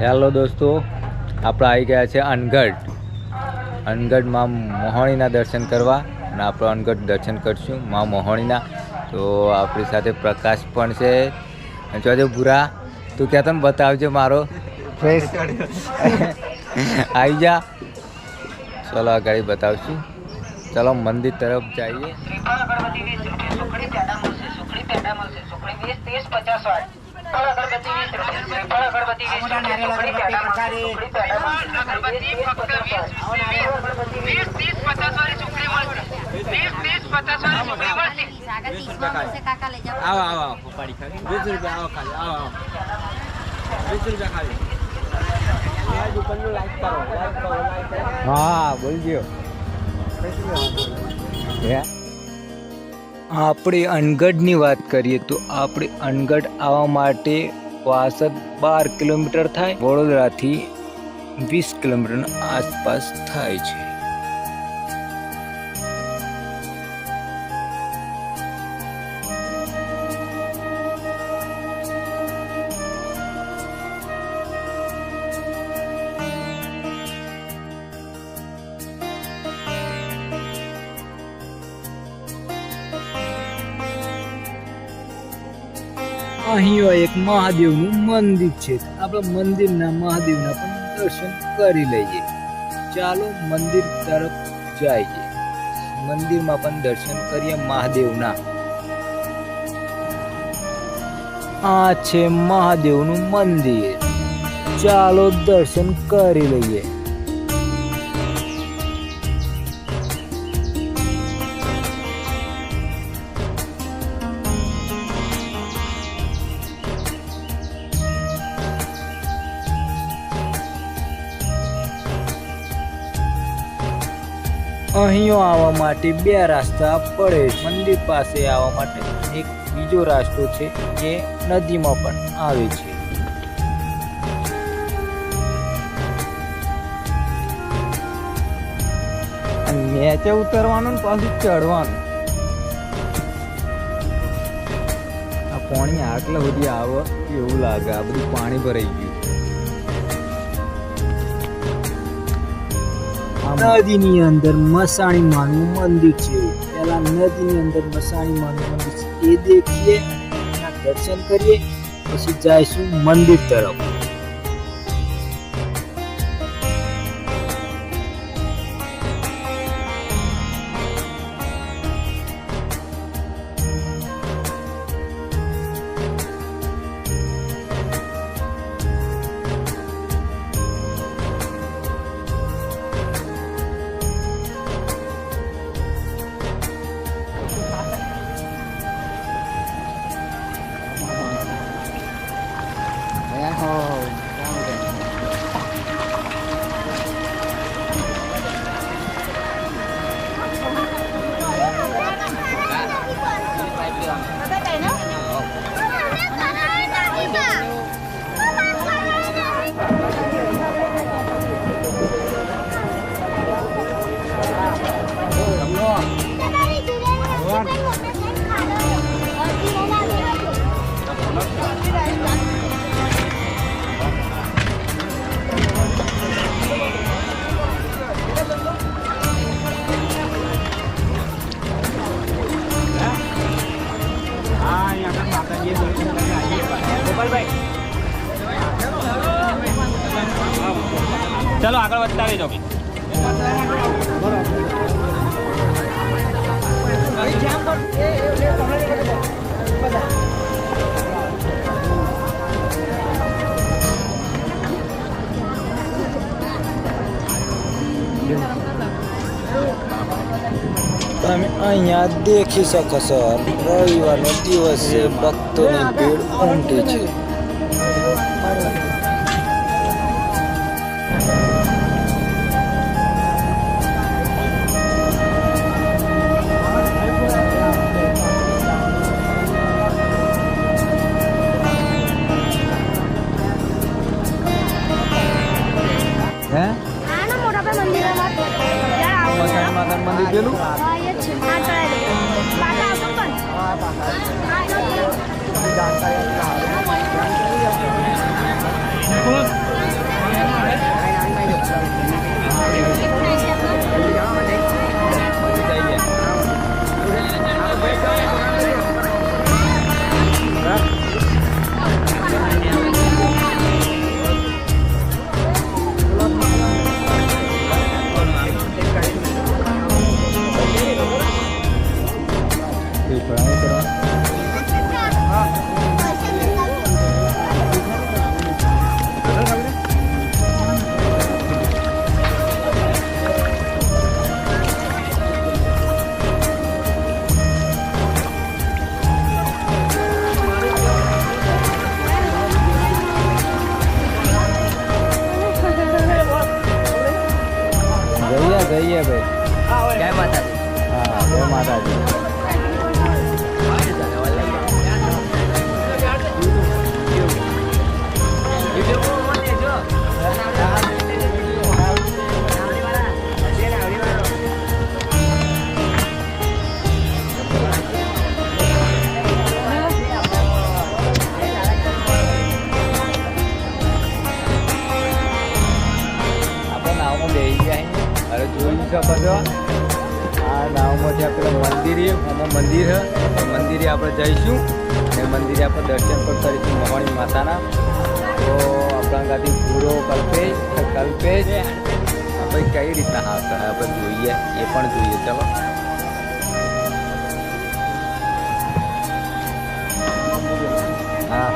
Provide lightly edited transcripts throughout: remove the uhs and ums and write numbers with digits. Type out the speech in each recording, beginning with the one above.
Hello દોસ્તો, આપણે આવી ગયા છે અનગઢમાં મોહણીના દર્શન કરવા અને આપણે અનગઢ દર્શન કરશું માં મોહણીના. તો આપણી સાથે પ્રકાશ પણ છે. જોજો ભૂરા, તું કહેતો ને બતાવજો મારો ફેસ. આવી જા, ચલો આ ગાડી બતાવશું. ચલો મંદિર તરફ જઈએ. હા બોલજો. આપણે અનગઢની વાત કરીએ તો આપણે અનગઢ આવવા માટે વાસદ 12 કિલોમીટર થાય. વડોદરાથી 20 કિલોમીટરના આસપાસ થાય છે. અહીં એક મહાદેવનું મંદિર છે. આપણે મંદિરના મહાદેવના પણ દર્શન કરી લઈએ. ચાલો મંદિર તરફ જઈએ. મંદિરમાં પણ દર્શન કરીએ મહાદેવના. આ છે મહાદેવનું મંદિર. ચાલો દર્શન કરી લઈએ. અહીં આવવા માટે 2 રસ્તા પડે. મંદિર પાસે આવવા માટે એક બીજો રસ્તો છે જે નદીમાં પણ આવે છે. નીચે ઉતરવાનું પાછું ચડવાનું. આ પાણી આટલા બધી આવે એવું લાગે. આ બધું પાણી ભરાઈ ગયું. નદીની અંદર મસાણી માનું મંદિર છે. પેલા નદીની અંદર મસાણી માનું મંદિર છે એ દેખીએ, દર્શન કરીએ, પછી જઈશું મંદિર તરફ. चलो आगे बढ़ता रही जाओ. તમે અહીંયા દેખી શકો છો, રવિવારનો દિવસ છે. ભક્તોની ભીડ ઉમટી છે. મંદિર પેલું જઈએ ભાઈ. જય માતાજી. હા, જય માતાજી. હવે જોઈ શકો છો આ નાવમાંથી આપણે મંદિર છે મંદિરે આપણે જઈશું અને મંદિરે આપણે દર્શન પણ કરીશું મહાણી માતાના. તો આપણા ગાડી પૂરો કલ્પેશ આપણે કઈ રીતના આવતા આપણે જોઈએ એ પણ જોઈએ. ચલો હા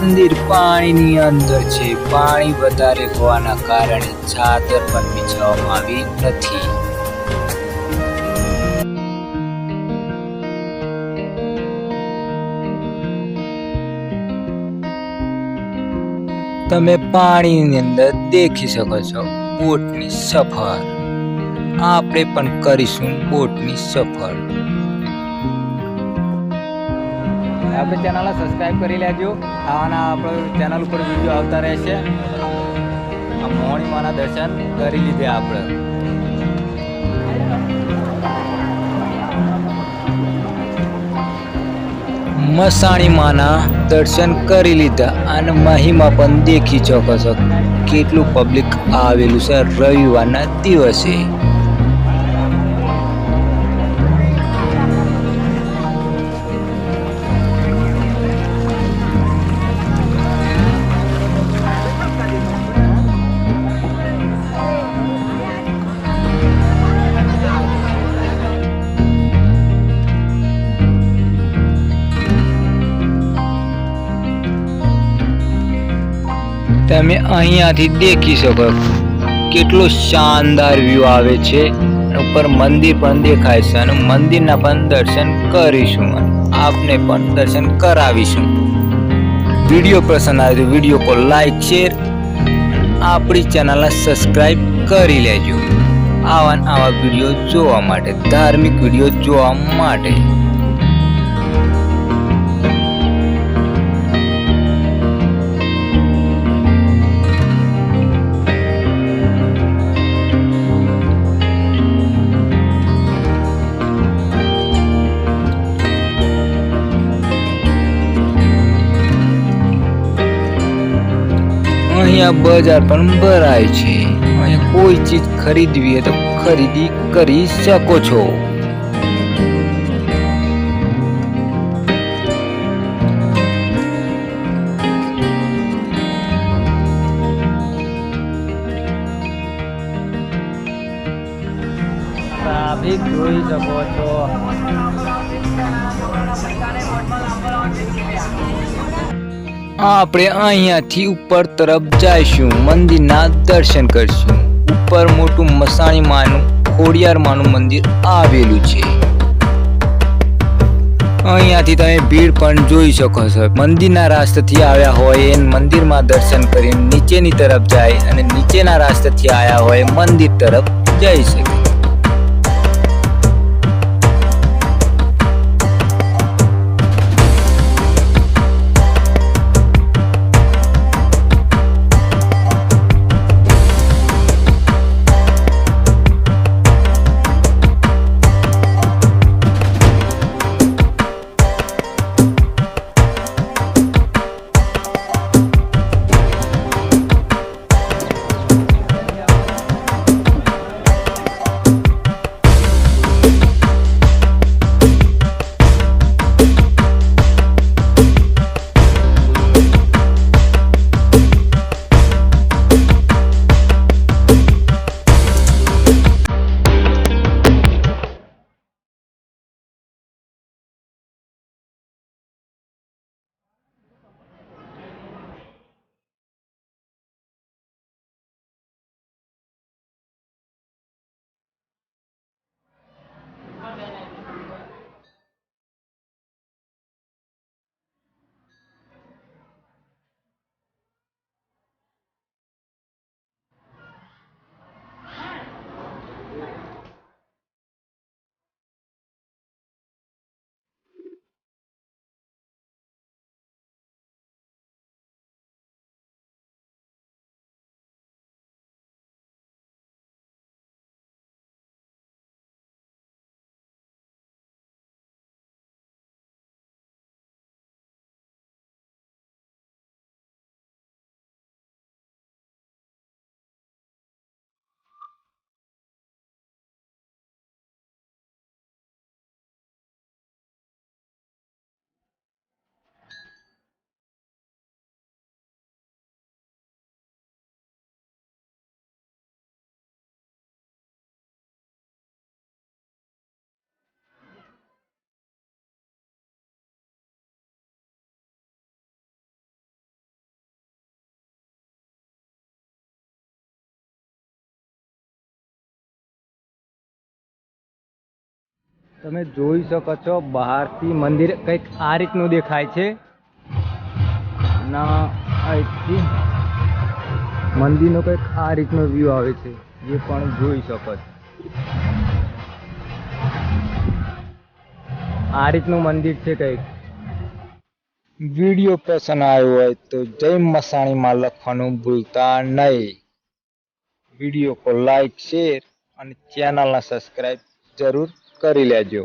મંદિર પાણીની અંદર છે. પાણી વધારે હોવાના કારણે ચાદર પણ બિછાવવામાં આવી નથી. તમે પાણીની અંદર દેખી શકો છો બોટની સફર. આપણે પણ કરીશું બોટની સફર. આપણે ચેનલને સબસ્ક્રાઈબ કરી લેજો. આવાના આપણે ચેનલ ઉપર વિડીયો આવતા રહેશે. આ મોહણી માના દર્શન કરી લીધે આપણે. મસાણી માના દર્શન કરી લીધા અને મહિમા પણ દેખી શકો છો કેટલું પબ્લિક આવેલું છે રવિવારના દિવસે. તમે અહીંયાથી દેખી શકો કેટલો શાનદાર વ્યૂ આવે છે. ઉપર મંદિર પણ દેખાય છે અને મંદિરના પણ દર્શન કરીશું. આપને પણ દર્શન કરાવીશું. વિડીયો પસંદ આવે તો વિડીયો કો લાઈક શેર આપણી ચેનલને સબસ્ક્રાઈબ કરી લેજો. આવા વિડીયો જોવા માટે, ધાર્મિક વિડીયો જોવા માટે. અહીંયા બજાર પણ ભરાય છે. અહીંયા કોઈ ચીજ ખરીદવી હોય તો ખરીદી કરી શકો છો. ટ્રાફિક જોઈ શકો છો. આપણે અહીંયાથી ઉપર તરફ જઈશું. મંદિરના દર્શન કરશું. ઉપર મોટું મસાણી માનું ખોડિયાર માનું મંદિર આવેલું છે. અહીંયાથી તમે ભીડ પણ જોઈ શકો છો. મંદિરના રાસ્તેથી આવ્યા હોય એ મંદિરમાં દર્શન કરીને નીચેની તરફ જાય અને નીચેના રાસ્તેથી આવ્યા હોય મંદિર તરફ જઈ શકે. તમે જોઈ શકો છો બહારથી મંદિર કંઈક આ રીતનું દેખાય છે ના અહીંથી મંદિરનો કંઈક આ રીતનો વ્યૂ આવે છે એ પણ જોઈ શકો છો આ રીતનું મંદિર છે કંઈક વિડીયો પસંદ આવ્યો હોય તો જય મસાણીમાં લખવાનું ભૂલતા નહીં વિડીયો કો લાઈક શેર અને ચેનલને સબસ્ક્રાઈબ જરૂર કરી લેજો